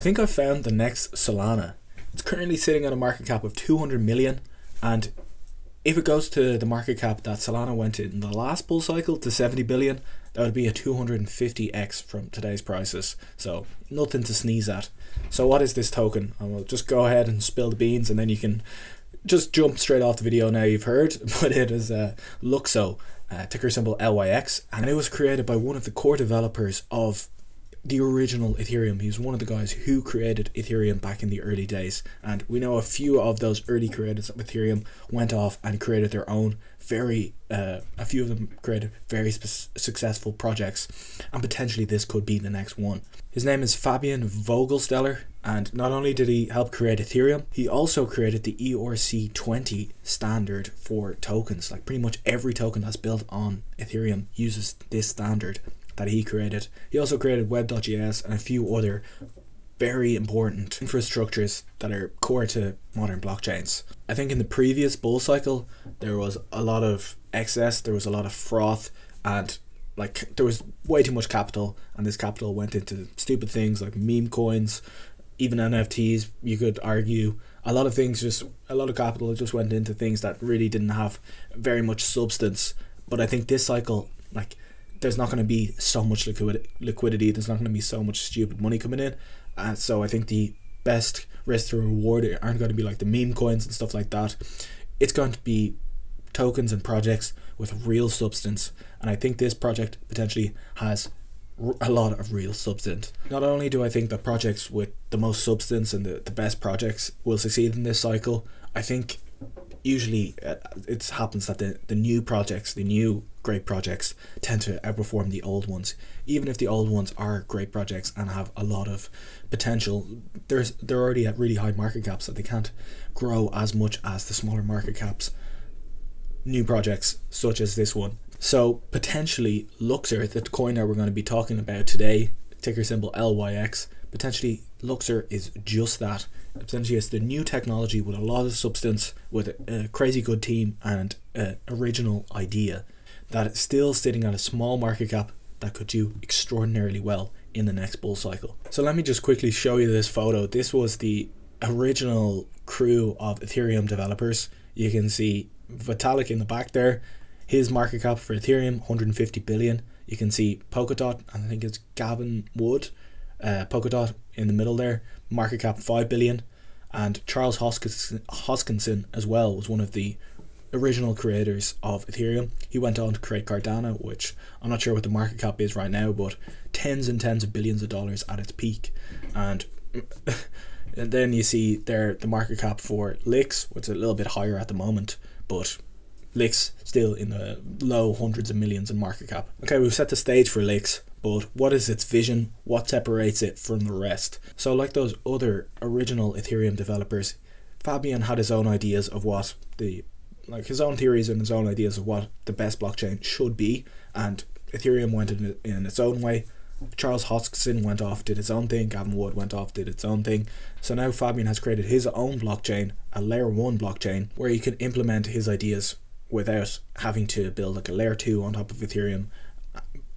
I think I found the next Solana. It's currently sitting on a market cap of 200 million, and if it goes to the market cap that Solana went in the last bull cycle to 70 billion, that would be a 250x from today's prices. So nothing to sneeze at. So what is this token? I will just go ahead and spill the beans, and then you can just jump straight off the video now you've heard. But it is Lukso, ticker symbol LYX, and it was created by one of the core developers of the original Ethereum. He was one of the guys who created Ethereum back in the early days, and we know a few of those early creators of Ethereum went off and created their own a few of them created very successful projects, and potentially this could be the next one. His name is Fabian Vogelsteller, and not only did he help create Ethereum, he also created the ERC20 standard for tokens. Like pretty much every token that's built on Ethereum uses this standard that he created. He also created web.js and a few other very important infrastructures that are core to modern blockchains. I think in the previous bull cycle there was a lot of excess, there was a lot of froth, and like there was way too much capital, and this capital went into stupid things like meme coins, even NFTs. You could argue a lot of capital just went into things that really didn't have very much substance. But I think this cycle, like, there's not going to be so much liquidity, there's not going to be so much stupid money coming in, so I think the best risk to reward aren't going to be like the meme coins and stuff like that. It's going to be tokens and projects with real substance, and I think this project potentially has a lot of real substance. Not only do I think that projects with the most substance and the best projects will succeed in this cycle, I think usually it happens that the new projects, the new great projects, tend to outperform the old ones. Even if the old ones are great projects and have a lot of potential, they're already at really high market caps, so they can't grow as much as the smaller market caps new projects such as this one. So potentially Lukso, the coin that we're going to be talking about today, ticker symbol LYX, potentially Lukso is just that. Essentially it's the new technology with a lot of substance, with a crazy good team and an original idea that is still sitting at a small market cap that could do extraordinarily well in the next bull cycle. So let me just quickly show you this photo. This was the original crew of Ethereum developers. You can see Vitalik in the back there. His market cap for Ethereum, 150 billion. You can see polkadot, and I think it's Gavin Wood, polkadot in the middle there, market cap 5 billion. And Charles Hoskinson as well was one of the original creators of Ethereum. He went on to create Cardano, which I'm not sure what the market cap is right now, but tens and tens of billions of dollars at its peak. And then you see there the market cap for LYX, which is a little bit higher at the moment, but LYX still in the low hundreds of millions in market cap. Okay, we've set the stage for LYX, but what is its vision? What separates it from the rest? So like those other original Ethereum developers, Fabian had his own ideas of what his own theories and his own ideas of what the best blockchain should be, and Ethereum went in its own way. Charles Hoskinson went off, did his own thing. Gavin Wood went off, did its own thing. So now Fabian has created his own blockchain, a layer 1 blockchain, where he can implement his ideas without having to build like a layer 2 on top of Ethereum,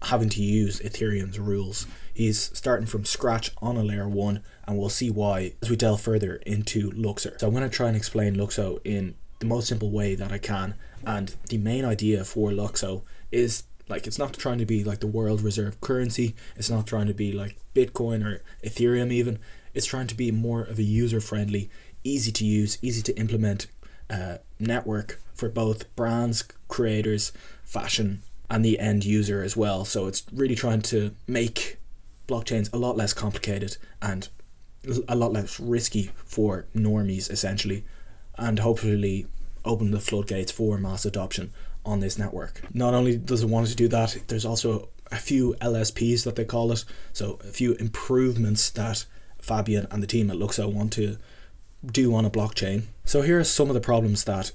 having to use Ethereum's rules. He's starting from scratch on a layer 1, and we'll see why as we delve further into Lukso. So I'm going to try and explain Lukso in the most simple way that I can, and the main idea for Lukso is, like, it's not trying to be like the world reserve currency, it's not trying to be like Bitcoin or Ethereum even. It's trying to be more of a user-friendly, easy to use, easy to implement network for both brands, creators, fashion, and the end user as well. So it's really trying to make blockchains a lot less complicated and a lot less risky for normies essentially, and hopefully open the floodgates for mass adoption on this network. Not only does it want to do that, there's also a few LSPs that they call it, so a few improvements that Fabian and the team at Lukso want to do on a blockchain. So here are some of the problems that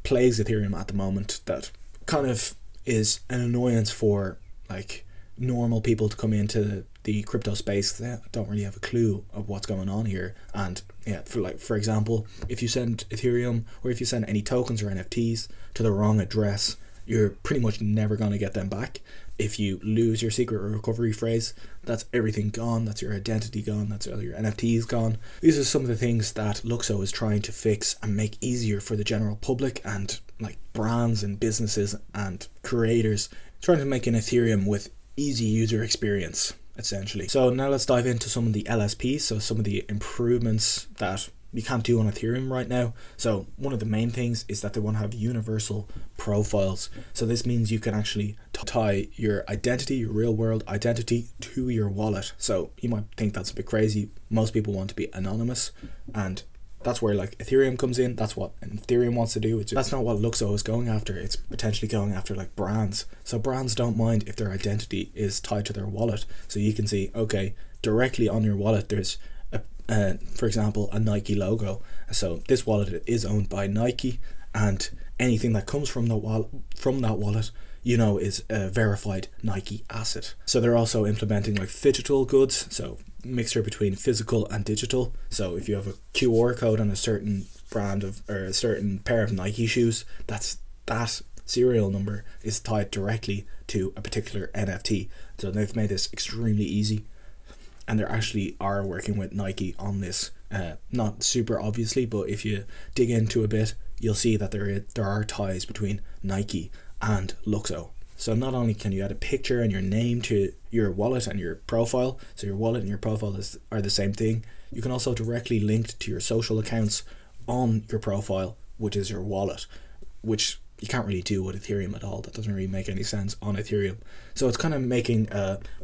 plagues Ethereum at the moment, that kind of is an annoyance for like normal people to come into the crypto space. They don't really have a clue of what's going on here. And yeah, for example, if you send Ethereum, or if you send any tokens or NFTs to the wrong address, you're pretty much never going to get them back. If you lose your secret recovery phrase, that's everything gone, that's your identity gone, that's all your NFTs gone. These are some of the things that Lukso is trying to fix and make easier for the general public and like brands and businesses and creators, trying to make an Ethereum with easy user experience, essentially. So now let's dive into some of the LSPs, so some of the improvements that you can't do on Ethereum right now. So one of the main things is that they want to have universal profiles. So this means you can actually tie your identity, your real world identity, to your wallet. So you might think that's a bit crazy. Most people want to be anonymous, and that's where like Ethereum comes in. That's what Ethereum wants to do. That's not what Lukso is going after. It's potentially going after like brands. So brands don't mind if their identity is tied to their wallet. So you can see, okay, directly on your wallet there's for example, a Nike logo. So this wallet is owned by Nike, and anything that comes from that wallet, you know, is a verified Nike asset. So they're also implementing like digital goods, so mixture between physical and digital. So if you have a QR code on a certain brand of, or a certain pair of Nike shoes, that serial number is tied directly to a particular NFT. So they've made this extremely easy, and they actually are working with Nike on this. Not super obviously, but if you dig into a bit, you'll see that there are ties between Nike and Lukso. So not only can you add a picture and your name to your wallet and your profile, so your wallet and your profile are the same thing, you can also directly link to your social accounts on your profile, which is your wallet, which you can't really do with Ethereum at all. That doesn't really make any sense on Ethereum. So it's kind of making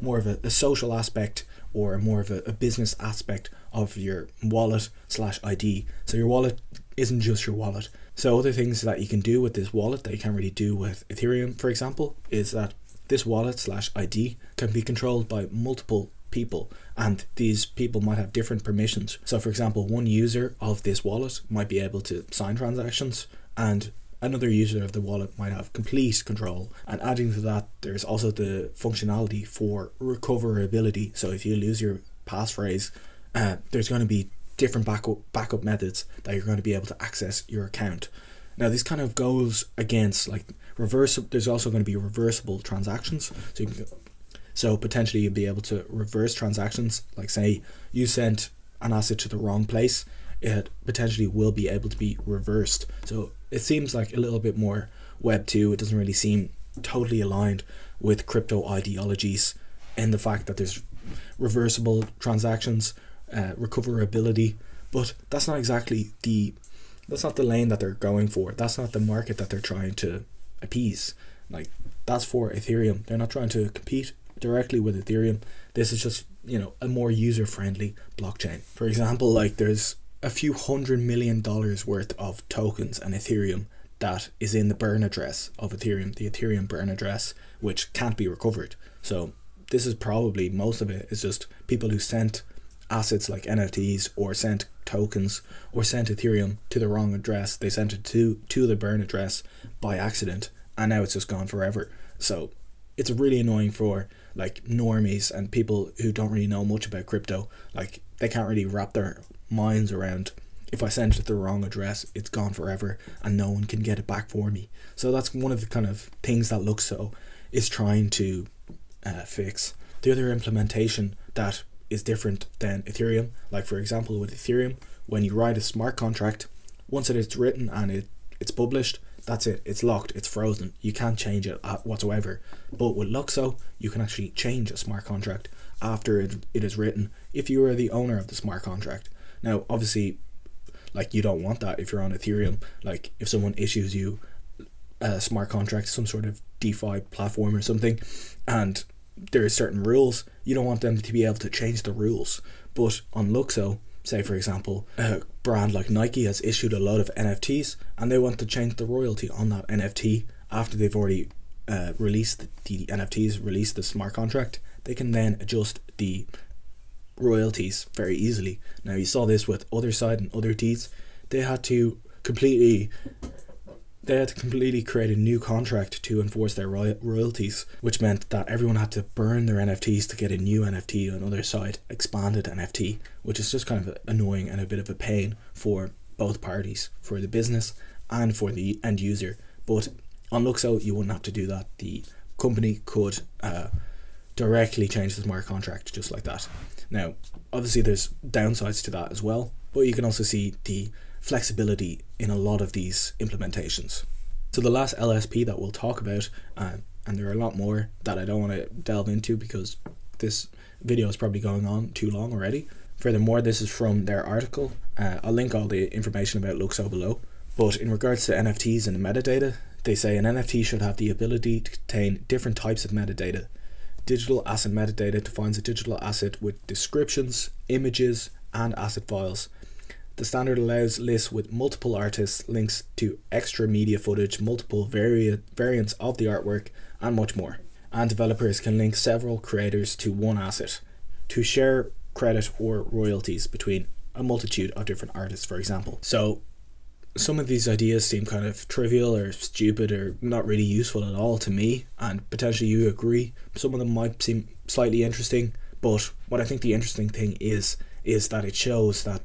more of a social aspect, or more of a business aspect of your wallet / ID. So your wallet isn't just your wallet. So other things that you can do with this wallet that you can't really do with Ethereum, for example, is that this wallet / ID can be controlled by multiple people, and these people might have different permissions. So for example, one user of this wallet might be able to sign transactions, and another user of the wallet might have complete control. And adding to that, there's also the functionality for recoverability. So if you lose your passphrase, there's going to be different backup methods that you're going to be able to access your account. Now this kind of goes against like there's also going to be reversible transactions. So potentially you'll be able to reverse transactions, like say you sent an asset to the wrong place, it potentially will be able to be reversed. So it seems like a little bit more Web 2. It doesn't really seem totally aligned with crypto ideologies, in the fact that there's reversible transactions, recoverability, but that's not exactly that's not the lane that they're going for. That's not the market that they're trying to appease. Like, that's for Ethereum. They're not trying to compete directly with Ethereum. This is just, you know, a more user-friendly blockchain. For example, like there's a few $100 million worth of tokens and Ethereum that is in the burn address of Ethereum, the Ethereum burn address, which can't be recovered. So this is probably, most of it is just people who sent assets like NFTs, or sent tokens, or sent Ethereum to the wrong address. They sent it to the burn address by accident, and now it's just gone forever. So it's really annoying for like normies and people who don't really know much about crypto. Like, they can't really wrap their minds around, if I send it to the wrong address, it's gone forever and no one can get it back for me. So that's one of the kind of things that Lukso is trying to fix. The other implementation that is different than Ethereum, like for example with Ethereum, when you write a smart contract, once it is written and it's published, that's it, it's locked, it's frozen, you can't change it whatsoever. But with Lukso, you can actually change a smart contract after it is written, if you are the owner of the smart contract. Now obviously, like, you don't want that if you're on Ethereum. Like, if someone issues you a smart contract, some sort of DeFi platform or something, and there are certain rules, you don't want them to be able to change the rules. But on Lukso, say for example, a brand like Nike has issued a load of NFTs and they want to change the royalty on that NFT after they've already released the NFTs, released the smart contract, they can then adjust the royalties very easily. Now you saw this with Otherside and Other Tees. They had to completely create a new contract to enforce their royalties, which meant that everyone had to burn their NFTs to get a new NFT on Otherside, expanded NFT, which is just kind of annoying and a bit of a pain for both parties, for the business and for the end user. But On Lukso, you wouldn't have to do that. The company could directly change the smart contract just like that. Now, obviously there's downsides to that as well, but you can also see the flexibility in a lot of these implementations. So the last LSP that we'll talk about, and there are a lot more that I don't want to delve into because this video is probably going on too long already. Furthermore, this is from their article. I'll link all the information about Lukso below. But in regards to NFTs and the metadata, they say an NFT should have the ability to contain different types of metadata. Digital asset metadata defines a digital asset with descriptions, images, and asset files. The standard allows lists with multiple artists, links to extra media footage, multiple variants of the artwork, and much more. And developers can link several creators to one asset to share credit or royalties between a multitude of different artists, for example. So some of these ideas seem kind of trivial or stupid or not really useful at all to me, and potentially you agree. Some of them might seem slightly interesting, but what I think the interesting thing is that it shows that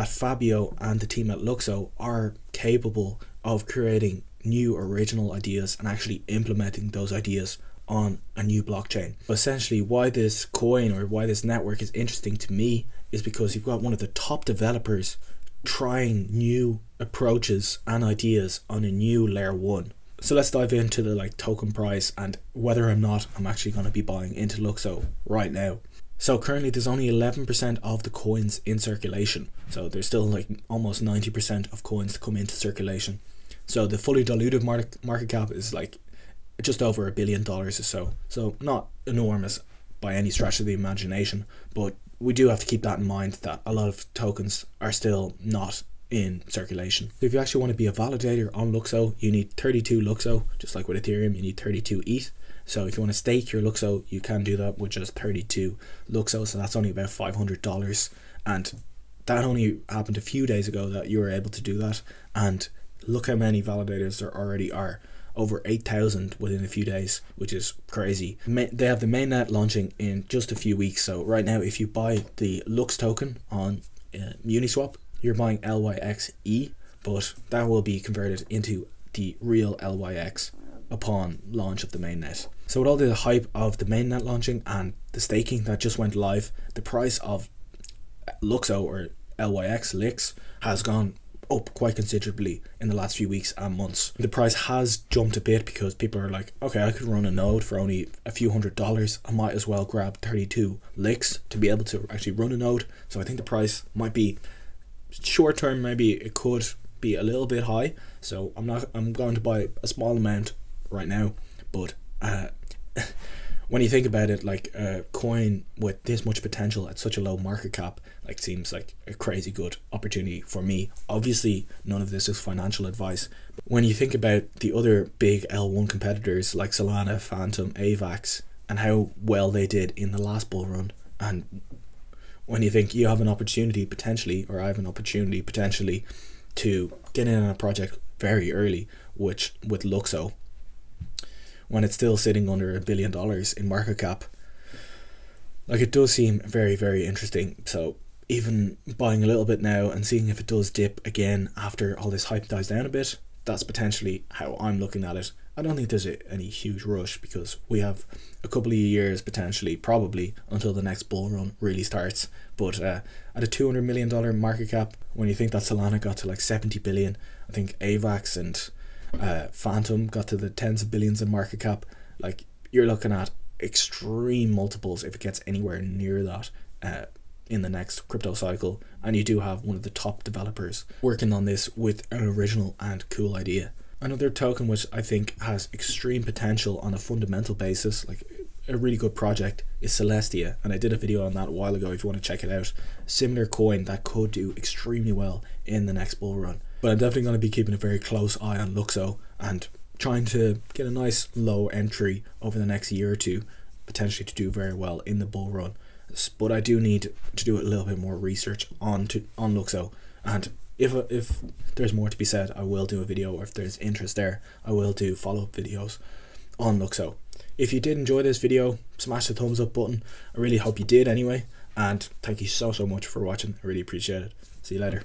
Fabio and the team at Lukso are capable of creating new original ideas and actually implementing those ideas on a new blockchain. Essentially, why this coin or why this network is interesting to me is because you've got one of the top developers trying new approaches and ideas on a new layer 1. So let's dive into the token price and whether or not I'm actually going to be buying into Lukso right now. So currently there's only 11% of the coins in circulation. So there's still almost 90% of coins to come into circulation. So the fully diluted market cap is just over $1 billion or so. So not enormous by any stretch of the imagination, but we do have to keep that in mind that a lot of tokens are still not in circulation. If you actually want to be a validator on Lukso, you need 32 Lukso, just like with Ethereum, you need 32 ETH. So if you want to stake your Lukso, you can do that with just 32 Lukso, so that's only about $500. And that only happened a few days ago that you were able to do that. And look how many validators there already are. Over 8,000 within a few days, which is crazy. They have the mainnet launching in just a few weeks. So right now, if you buy the LYX token on Uniswap, you're buying LYXE, but that will be converted into the real LYX upon launch of the mainnet. So with all the hype of the mainnet launching and the staking that just went live, the price of Lukso or LYX has gone up quite considerably in the last few weeks and months. The price has jumped a bit because people are like, okay, I could run a node for only a few $100s. I might as well grab 32 LYX to be able to actually run a node. So I think the price might be short term, maybe it could be a little bit high. So I'm going to buy a small amount right now, but when you think about it, a coin with this much potential at such a low market cap seems like a crazy good opportunity for me. Obviously none of this is financial advice, but when you think about the other big L1 competitors like Solana, Phantom, AVAX, and how well they did in the last bull run, and when you think you have an opportunity potentially, or I have an opportunity potentially to get in on a project very early, which with Lukso, when it's still sitting under $1 billion in market cap, it does seem very, very interesting. So even buying a little bit now and seeing if it does dip again after all this hype dies down a bit, that's potentially how I'm looking at it. I don't think there's any huge rush because we have a couple of years potentially, probably, until the next bull run really starts. But at a $200 million market cap, when you think that Solana got to 70 billion, I think AVAX and Phantom got to the tens of billions in market cap, you're looking at extreme multiples if it gets anywhere near that in the next crypto cycle. And you do have one of the top developers working on this with an original and cool idea. Another token which I think has extreme potential on a fundamental basis, a really good project, is Celestia, and I did a video on that a while ago if you want to check it out. Similar coin that could do extremely well in the next bull run. But I'm definitely going to be keeping a very close eye on Lukso and trying to get a nice low entry over the next year or two, potentially to do very well in the bull run. But I do need to do a little bit more research on Lukso, and if there's more to be said, I will do a video, or if there's interest there, I will do follow-up videos on Lukso. If you did enjoy this video, smash the thumbs up button. I really hope you did anyway, and thank you so much for watching. I really appreciate it. See you later.